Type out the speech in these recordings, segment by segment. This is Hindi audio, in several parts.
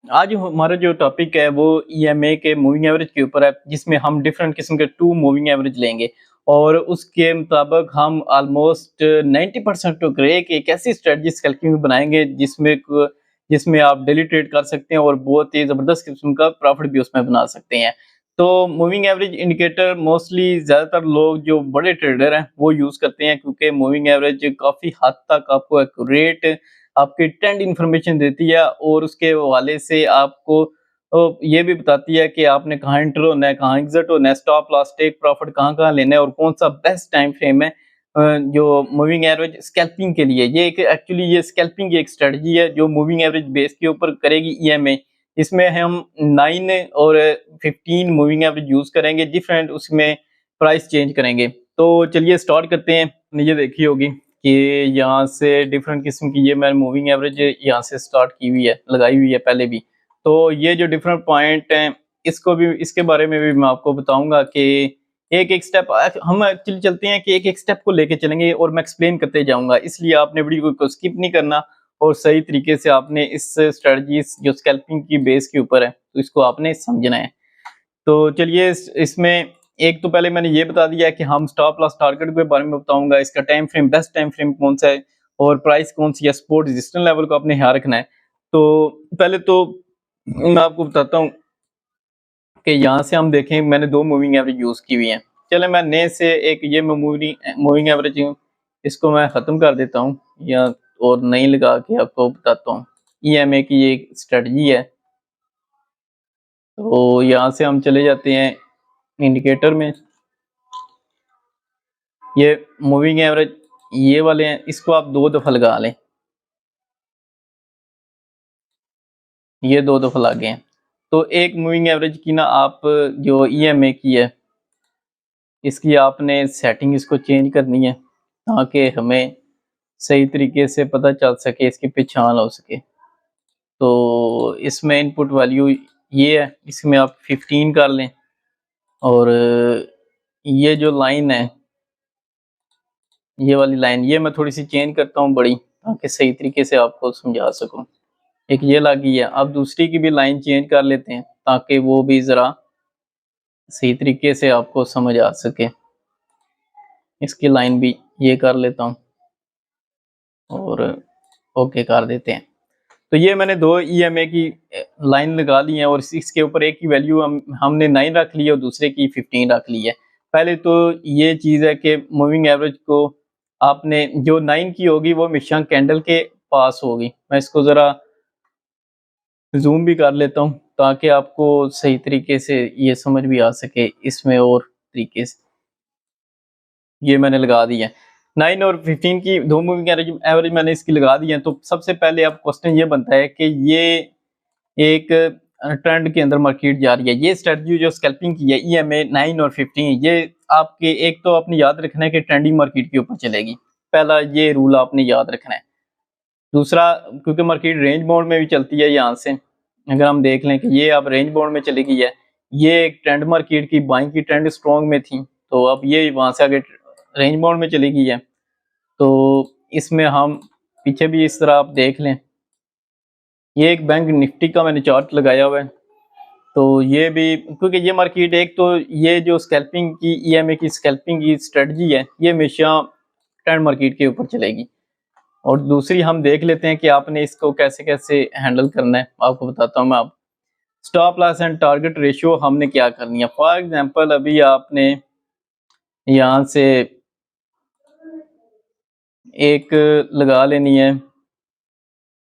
आज हमारा जो टॉपिक है वो ईएमए के मूविंग एवरेज के ऊपर है, जिसमें हम डिफरेंट किस्म के 2 मूविंग एवरेज लेंगे और उसके मुताबिक हम ऑलमोस्ट 90% तो ग्रे की एक ऐसी स्ट्रेटजी स्कैल्पिंग बनाएँगे जिसमें आप डेली ट्रेड कर सकते हैं और बहुत ही ज़बरदस्त किस्म का प्रॉफिट भी उसमें बना सकते हैं। तो मूविंग एवरेज इंडिकेटर मोस्टली ज़्यादातर लोग जो बड़े ट्रेडर हैं वो यूज़ करते हैं, क्योंकि मूविंग एवरेज काफ़ी हद तक आपको एक्यूरेट आपकी ट्रेंड इन्फॉर्मेशन देती है और उसके हवाले से आपको ये भी बताती है कि आपने कहाँ एंटर होना है, कहाँ एग्जिट होना है, स्टॉप लॉस टेक प्रॉफिट कहाँ-कहाँ लेना है और कौन-सा बेस्ट टाइम फ्रेम है जो मूविंग एवरेज स्कैल्पिंग के लिए। ये एक एक्चुअली ये स्कैल्पिंग की एक स्ट्रेटजी है जो मूविंग एवरेज बेस के ऊपर करेगी ईएमए। इसमें हम 9 और 15 मूविंग एवरेज यूज़ करेंगे, डिफरेंट उसमें प्राइस चेंज करेंगे। तो चलिए स्टार्ट करते हैं। ये देखी होगी कि यहाँ से डिफरेंट किस्म की ये मैंने मूविंग एवरेज यहाँ से स्टार्ट की हुई है, लगाई हुई है पहले भी। तो ये जो डिफरेंट पॉइंट हैं, इसको भी इसके बारे में भी मैं आपको बताऊँगा कि एक-एक स्टेप हम एक्चुअली चलते हैं कि एक-एक स्टेप को लेके चलेंगे और मैं एक्सप्लेन करते जाऊँगा। इसलिए आपने वीडियो को स्किप नहीं करना और सही तरीके से आपने इस स्ट्रेटजीज़ जो स्कैल्पिंग की बेस के ऊपर है, तो इसको आपने समझना है। तो चलिए इसमें एक तो पहले मैंने ये बता दिया है कि हम स्टॉप लॉस टारगेट के बारे में बताऊंगा, इसका time frame best time frame कौन सा है और प्राइस कौन सी है, सपोर्ट रेजिस्टेंस लेवल को आपने ध्यान रखना है। तो पहले तो मैं आपको बताता हूँ कि यहाँ से हम देखें, मैंने 2 मूविंग एवरेज यूज की हुई है। चले मैं नए से एक ये मूविंग एवरेज इसको मैं खत्म कर देता हूँ या और नई लगा के आपको बताता हूँ। ईएमए की ये एक स्ट्रेटजी है। तो यहाँ से हम चले जाते हैं इंडिकेटर में। ये मूविंग एवरेज ये वाले हैं, इसको आप 2 दफा लगा लें। ये 2 दफा लगे हैं। तो एक मूविंग एवरेज की ना आप जो ईएमए की है, इसकी आपने सेटिंग इसको चेंज करनी है ताकि हमें सही तरीके से पता चल सके, इसकी पहचान हो सके। तो इसमें इनपुट वैल्यू ये है, इसमें आप 15 कर लें और ये जो लाइन है, ये वाली लाइन ये मैं थोड़ी सी चेंज करता हूँ बड़ी, ताकि सही तरीके से आपको समझा सकूँ। एक ये लगी है, अब दूसरी की भी लाइन चेंज कर लेते हैं ताकि वो भी ज़रा सही तरीके से आपको समझ आ सके। इसकी लाइन भी ये कर लेता हूँ और ओके कर देते हैं। तो ये मैंने 2 ईएमए की लाइन लगा ली है और इसके ऊपर एक की वैल्यू हमने 9 रख ली है और दूसरे की 15 रख ली है। पहले तो ये चीज़ है कि मूविंग एवरेज को आपने जो 9 की होगी वो हमेशा कैंडल के पास होगी। मैं इसको ज़रा ज़ूम भी कर लेता हूँ ताकि आपको सही तरीके से ये समझ भी आ सके इसमें और तरीके से। ये मैंने लगा दी है। 9 और 15 की 2 मूविंग एवरेज मैंने इसकी लगा दी है। तो सबसे पहले अब क्वेश्चन ये बनता है कि ये एक ट्रेंड के अंदर मार्केट जा रही है। ये स्ट्रेटजी जो स्कैल्पिंग की है ईएमए 9 और 15, ये आपके एक तो आपने याद रखना है कि ट्रेंडिंग मार्केट के ऊपर चलेगी। पहला ये रूल आपने याद रखना है। दूसरा, क्योंकि मार्केट रेंज बाउंड में भी चलती है, यहाँ से अगर हम देख लें कि ये अब रेंज बाउंड में चली गई है। ये एक ट्रेंड मार्केट की बाइंग की ट्रेंड स्ट्रॉन्ग में थी, तो अब ये वहां से आगे रेंज बाउंड में चली गई है। तो इसमें हम पीछे भी इस तरह आप देख लें, ये एक बैंक निफ्टी का मैंने चार्ट लगाया हुआ है। तो ये भी क्योंकि ये मार्केट एक तो ये जो स्कैल्पिंग की ईएमए की स्कैल्पिंग की स्ट्रेटजी है, ये हमेशा ट्रेंड मार्केट के ऊपर चलेगी। और दूसरी हम देख लेते हैं कि आपने इसको कैसे कैसे हैंडल करना है, आपको बताता हूँ मैं। आप stop loss and target ratio हमने क्या करनी है। फॉर एग्जांपल अभी आपने यहाँ से एक लगा लेनी है।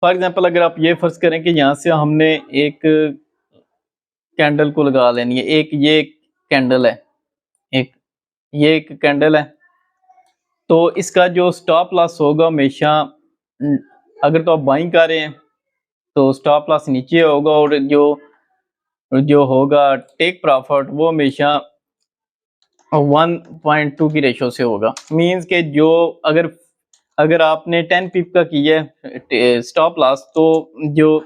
फॉर एग्जांपल अगर आप ये फर्ज करें कि यहाँ से हमने एक कैंडल को लगा लेनी है, एक ये कैंडल है, एक ये एक कैंडल है। तो इसका जो स्टॉप लॉस होगा हमेशा, अगर तो आप बाइंग कर रहे हैं तो स्टॉप लॉस नीचे होगा और जो जो होगा टेक प्रॉफिट वो हमेशा 1.2 की रेशो से होगा। मींस के जो अगर अगर आपने 10 पिप का किया है स्टॉप लॉस, तो जो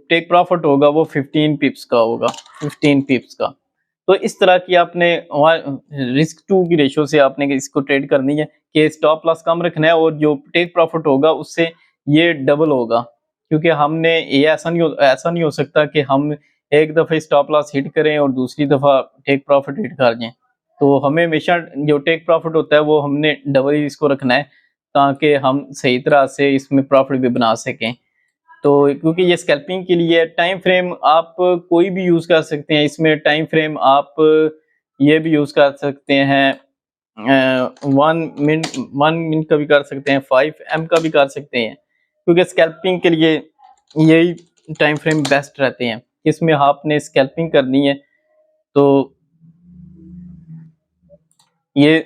टेक प्रॉफिट होगा वो 15 पिप्स का होगा, 15 पिप्स का। तो इस तरह की आपने रिस्क टू की रेशो से आपने इसको ट्रेड करनी है कि स्टॉप लॉस कम रखना है और जो टेक प्रॉफिट होगा उससे ये डबल होगा। क्योंकि हमने ये ऐसा नहीं हो सकता कि हम एक दफ़े स्टॉप लॉस हिट करें और दूसरी दफ़ा टेक प्रॉफिट हिट कर जाएँ। तो हमें हमेशा जो टेक प्रॉफिट होता है वो हमने डबल ही इसको रखना है, ताकि हम सही तरह से इसमें प्रॉफिट भी बना सकें। तो क्योंकि ये स्कैल्पिंग के लिए टाइम फ्रेम आप कोई भी यूज़ कर सकते हैं, इसमें टाइम फ्रेम आप ये भी यूज़ कर सकते हैं, 1 मिनट का भी कर सकते हैं, 5 का भी कर सकते हैं, क्योंकि स्कैल्पिंग के लिए यही टाइम फ्रेम बेस्ट रहते हैं। इसमें आपने स्कैल्पिंग करनी है तो ये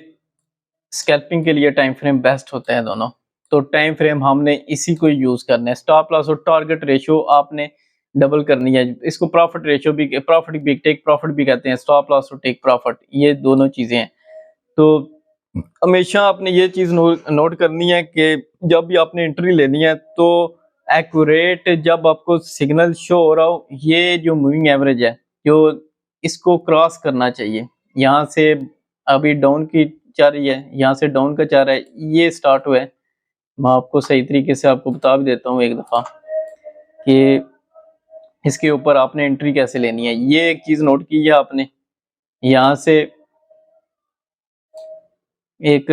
स्कैल्पिंग के लिए टाइम फ्रेम बेस्ट होते हैं दोनों। तो टाइम फ्रेम हमने इसी को यूज़ करना है। स्टॉप लॉस और टारगेट रेशियो आपने डबल करनी है। इसको प्रॉफिट रेशियो भी, प्रॉफिट भी, टेक प्रॉफिट भी कहते हैं, स्टॉप लॉस और टेक प्रॉफिट, ये दोनों चीज़ें हैं। तो हमेशा आपने ये चीज़ नोट करनी है कि जब भी आपने एंट्री लेनी है तो एक्यूरेट जब आपको सिग्नल शो हो रहा हो, ये जो मूविंग एवरेज है, जो इसको क्रॉस करना चाहिए। यहाँ से अभी डाउन की चल रही है, यहाँ से डाउन का चल रहा है, ये स्टार्ट हुआ है। मैं आपको सही तरीके से आपको बता भी देता हूँ एक दफ़ा कि इसके ऊपर आपने एंट्री कैसे लेनी है। ये एक चीज़ नोट की है आपने, यहाँ से एक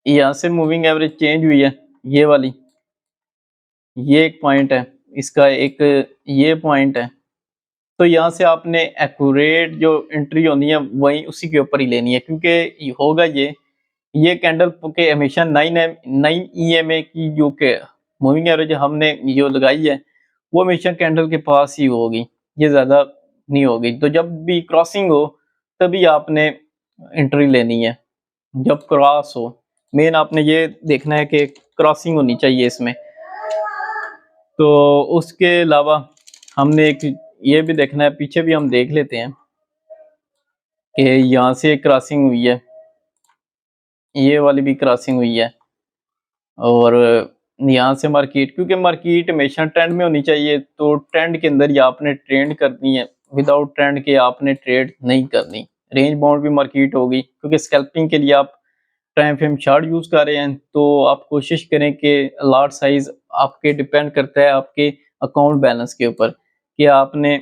यहाँ से मूविंग एवरेज चेंज हुई है, ये वाली, ये एक पॉइंट है, इसका एक ये पॉइंट है। तो यहाँ से आपने एक्यूरेट जो एंट्री होनी है वही उसी के ऊपर ही लेनी है, क्योंकि होगा ये कैंडल के हमेशा 9 EMA की जो के मूविंग एवरेज हमने जो लगाई है वो हमेशा कैंडल के पास ही होगी, ये ज़्यादा नहीं होगी। तो जब भी क्रॉसिंग हो तभी आपने एंट्री लेनी है, जब क्रॉस हो। मेन आपने ये देखना है कि क्रॉसिंग होनी चाहिए इसमें। तो उसके अलावा हमने एक ये भी देखना है, पीछे भी हम देख लेते हैं कि यहाँ से क्रॉसिंग हुई है, ये वाली भी क्रॉसिंग हुई है, और यहाँ से मार्केट, क्योंकि मार्केट हमेशा ट्रेंड में होनी चाहिए, तो ट्रेंड के अंदर ही आपने ट्रेड करनी है, विदाउट ट्रेंड के आपने ट्रेड नहीं करनी। रेंज बाउंड भी मार्केट होगी, क्योंकि स्कैल्पिंग के लिए आप टाइम फ्रेम चार्ट यूज कर रहे हैं, तो आप कोशिश करें कि लॉट साइज आपके डिपेंड करता है आपके अकाउंट बैलेंस के ऊपर, कि आपने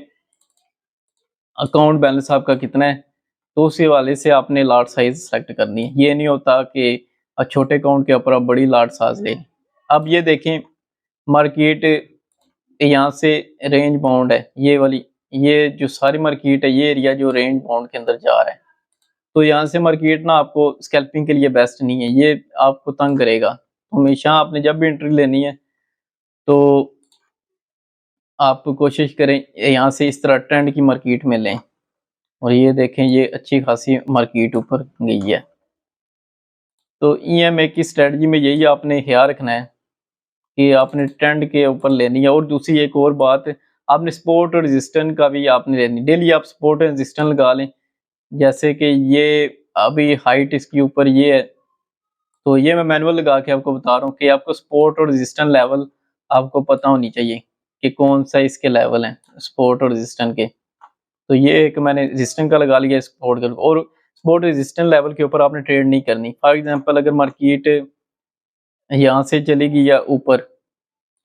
अकाउंट बैलेंस आपका कितना है, तो उसी वाले से आपने लॉट साइज सेलेक्ट करनी है। ये नहीं होता कि छोटे अकाउंट के ऊपर आप बड़ी लॉट साइज लें। अब ये देखें मार्केट यहाँ से रेंज बाउंड है, ये वाली, ये जो सारी मार्केट है, ये एरिया जो रेंज बाउंड के अंदर जा रहा है, तो यहाँ से मार्केट ना आपको स्कैल्पिंग के लिए बेस्ट नहीं है, ये आपको तंग करेगा। हमेशा आपने जब भी एंट्री लेनी है तो आप कोशिश करें यहाँ से इस तरह ट्रेंड की मार्केट में लें, और ये देखें ये अच्छी खासी मार्केट ऊपर गई है। तो EMA की स्ट्रेटजी में यही आपने ख्याल रखना है कि आपने ट्रेंड के ऊपर लेनी है। और दूसरी एक और बात, आपने सपोर्ट और रेजिस्टेंस का भी आपने लेनी, डेली आप सपोर्ट और रेजिस्टेंस लगा लें। जैसे कि ये अभी हाइट इसके ऊपर ये है, तो ये मैं मैनुअल लगा के आपको बता रहा हूँ कि आपको सपोर्ट और रेजिस्टेंस लेवल आपको पता होनी चाहिए कि कौन सा इसके लेवल है सपोर्ट और रेजिस्टेंस के। तो ये एक मैंने रेजिस्टेंस का लगा लिया सपोर्ट का, और सपोर्ट रेजिस्टेंस लेवल के ऊपर आपने ट्रेड नहीं करनी। फॉर एग्जांपल अगर मार्केट यहाँ से चलेगी या ऊपर,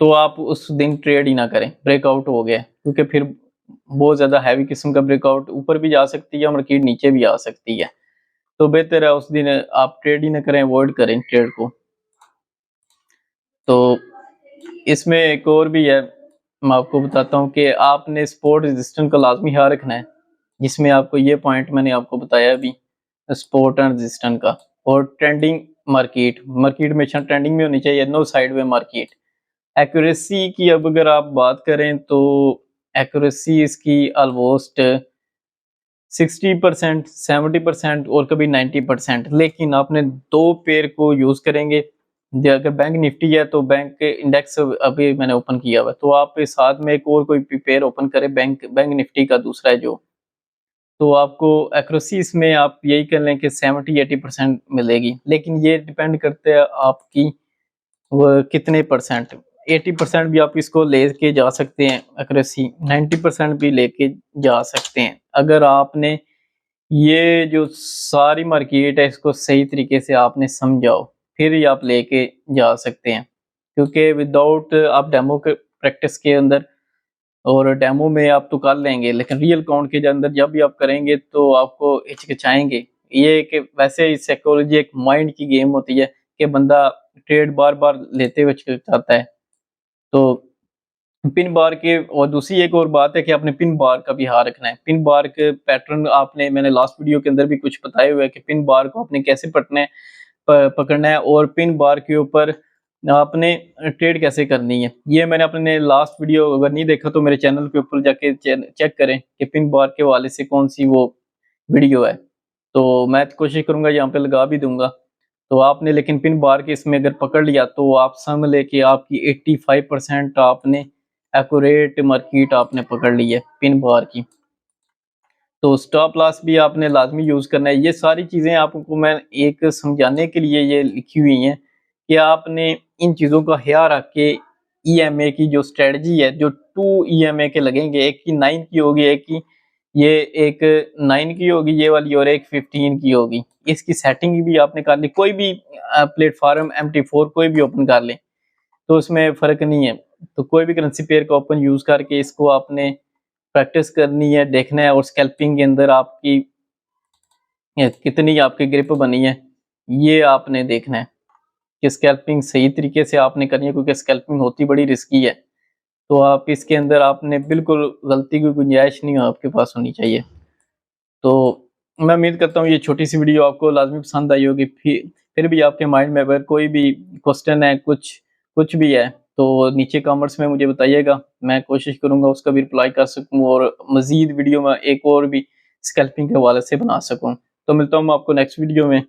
तो आप उस दिन ट्रेड ही ना करें, ब्रेकआउट हो गया, क्योंकि फिर बहुत ज़्यादा हैवी किस्म का ब्रेकआउट ऊपर भी जा सकती है, मार्केट नीचे भी आ सकती है। तो बेहतर है उस दिन आप ट्रेड ही ना करें, अवॉइड करें ट्रेड को। तो इसमें एक और भी है, मैं आपको बताता हूँ कि आपने सपोर्ट रेजिस्टेंस का लाजमी ख्याल रखना है, जिसमें आपको ये पॉइंट मैंने आपको बताया अभी, सपोर्ट एंड रेजिस्टेंस का। और ट्रेंडिंग मार्केट हमेशा ट्रेंडिंग में होनी चाहिए, नो साइडवे मार्केट। एक्यूरेसी की अब अगर आप बात करें तो एक्यूरेसी इसकी ऑलमोस्ट 60%, 70% और कभी 90%। लेकिन आपने दो पेयर को यूज करेंगे, अगर बैंक निफ्टी है तो बैंक इंडेक्स अभी मैंने ओपन किया हुआ है, तो आप साथ में एक और कोई पेयर ओपन करें बैंक निफ्टी का दूसरा है जो, तो आपको एक्यूरेसी इसमें आप यही कर लें कि 70-80% मिलेगी। लेकिन ये डिपेंड करता है आपकी वो कितने परसेंट, 80% भी आप इसको लेके जा सकते हैं एक्यूरेसी, 90% भी लेके जा सकते हैं। अगर आपने ये जो सारी मार्केट है इसको सही तरीके से आपने समझाओ, फिर ही आप लेके जा सकते हैं। क्योंकि विदाउट आप डेमो के प्रैक्टिस के अंदर और डेमो में आप तो कर लेंगे, लेकिन रियल काउंट के अंदर जब भी आप करेंगे तो आपको हिचकिचाएंगे। ये कि वैसे ही साइकोलॉजी एक माइंड की गेम होती है कि बंदा ट्रेड बार बार लेते हुए हिचकिचाता है। तो पिन बार के और दूसरी एक और बात है कि आपने पिन बार का भी ध्यान रखना है। पिन बार के पैटर्न आपने मैंने लास्ट वीडियो के अंदर भी कुछ बताए हुए हैं कि पिन बार को आपने कैसे पटना है, पकड़ना है और पिन बार के ऊपर आपने ट्रेड कैसे करनी है। ये मैंने अपने लास्ट वीडियो अगर नहीं देखा तो मेरे चैनल के ऊपर जाके चेक करें कि पिन बार के हवाले से कौन सी वो वीडियो है। तो मैं कोशिश करूंगा यहाँ पे लगा भी दूंगा। तो आपने लेकिन पिन बार के इसमें अगर पकड़ लिया तो आप समझ ले कि आपकी 85% आपने एक्यूरेट मार्केट आपने पकड़ ली है पिन बार की। तो स्टॉप लॉस भी आपने लाजमी यूज करना है। ये सारी चीजें आपको मैं एक समझाने के लिए ये लिखी हुई हैं कि आपने इन चीजों का ख्याल रख के ईएमए की जो स्ट्रेटजी है, जो 2 ईएमए के लगेंगे, एक की 9 की होगी, एक 9 की होगी ये वाली और एक 15 की होगी। इसकी सेटिंग भी आपने कर ली। कोई भी प्लेटफॉर्म MT4 कोई भी ओपन कर लें तो उसमें फर्क नहीं है। तो कोई भी करेंसी पेयर का ओपन यूज करके इसको आपने प्रैक्टिस करनी है, देखना है और स्कैल्पिंग के अंदर आपकी कितनी आपकी ग्रिप बनी है ये आपने देखना है कि स्कैल्पिंग सही तरीके से आपने करनी है, क्योंकि स्कैल्पिंग होती बड़ी रिस्की है। तो आप इसके अंदर आपने बिल्कुल गलती की गुंजाइश नहीं आपके पास होनी चाहिए। तो मैं उम्मीद करता हूँ ये छोटी सी वीडियो आपको लाजमी पसंद आई होगी। फिर भी आपके माइंड में अगर कोई भी क्वेश्चन है, कुछ कुछ भी है, तो नीचे कमेंट्स में मुझे बताइएगा। मैं कोशिश करूंगा उसका भी रिप्लाई कर सकूं और मजीद वीडियो में एक और भी स्कैल्पिंग के हवाले से बना सकूं। तो मिलता हूँ मैं आपको नेक्स्ट वीडियो में।